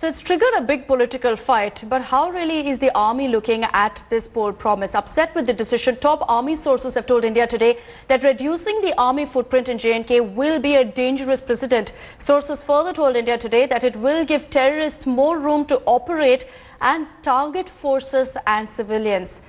So it's triggered a big political fight, but how really is the army looking at this bold promise? Upset with the decision, top army sources have told India today that reducing the army footprint in J&K will be a dangerous precedent. Sources further told India today that it will give terrorists more room to operate and target forces and civilians.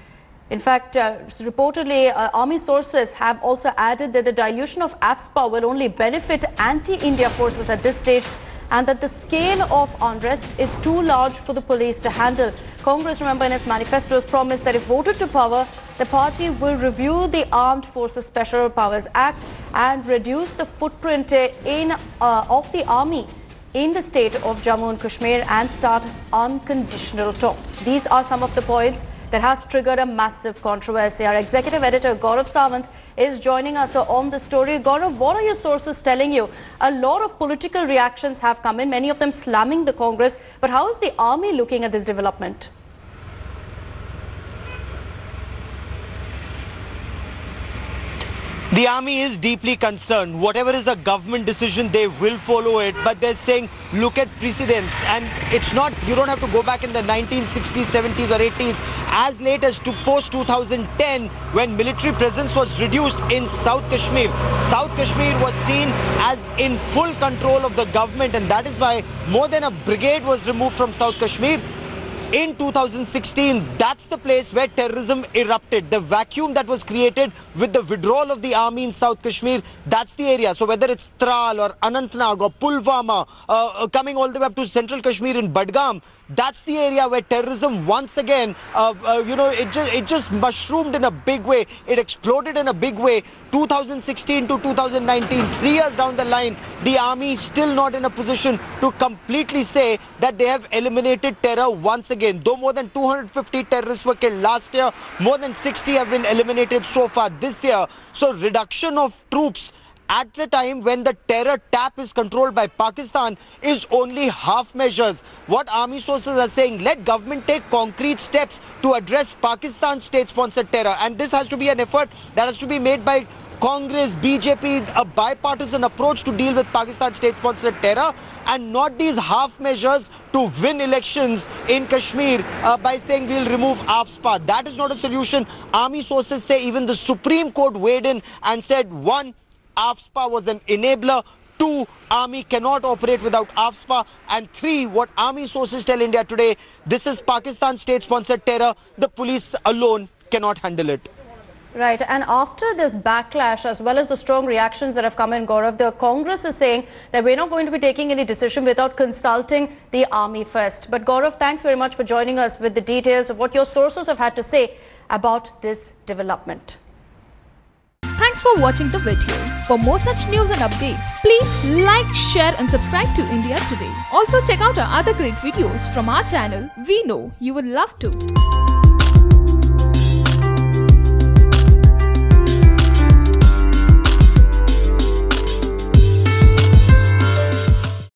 In fact, reportedly, army sources have also added that the dilution of AFSPA will only benefit anti-India forces at this stage, and that the scale of unrest is too large for the police to handle. Congress, remember, in its manifestos promised that if voted to power, the party will review the Armed Forces Special Powers Act and reduce the footprint of the army in the state of Jammu and Kashmir and start unconditional talks. These are some of the points that has triggered a massive controversy. Our executive editor Gaurav Sawant is joining us on the story. Gaurav, what are your sources telling you? A lot of political reactions have come in, many of them slamming the Congress. But how is the army looking at this development? The army is deeply concerned. Whatever is a government decision, they will follow it. But they're saying, look at precedents. And it's not, you don't have to go back in the 1960s, 70s or 80s. As late as to post-2010, when military presence was reduced in South Kashmir. South Kashmir was seen as in full control of the government. And that is why more than a brigade was removed from South Kashmir. In 2016, that's the place where terrorism erupted. The vacuum that was created with the withdrawal of the army in South Kashmir, that's the area. So whether it's Tral or Anantnag or Pulwama, coming all the way up to central Kashmir in Budgam, that's the area where terrorism once again, it just mushroomed in a big way. It exploded in a big way. 2016 to 2019, 3 years down the line, the army is still not in a position to completely say that they have eliminated terror once again. Though more than 250 terrorists were killed last year, more than 60 have been eliminated so far this year. So reduction of troops at the time when the terror tap is controlled by Pakistan is only half measures. What army sources are saying, let government take concrete steps to address Pakistan's state-sponsored terror. And this has to be an effort that has to be made by Congress, BJP, a bipartisan approach to deal with Pakistan's state-sponsored terror, and not these half measures to win elections in Kashmir by saying we'll remove AFSPA. That is not a solution. Army sources say even the Supreme Court weighed in and said, 1, AFSPA was an enabler. 2, army cannot operate without AFSPA. And 3, what army sources tell India today, this is Pakistan's state-sponsored terror. The police alone cannot handle it. Right, and after this backlash, as well as the strong reactions that have come in, Gaurav, the Congress is saying that we're not going to be taking any decision without consulting the army first. But Gaurav, thanks very much for joining us with the details of what your sources have had to say about this development. Thanks for watching the video. For more such news and updates, please like, share and subscribe to India Today. Also check out our other great videos from our channel. We know you would love to.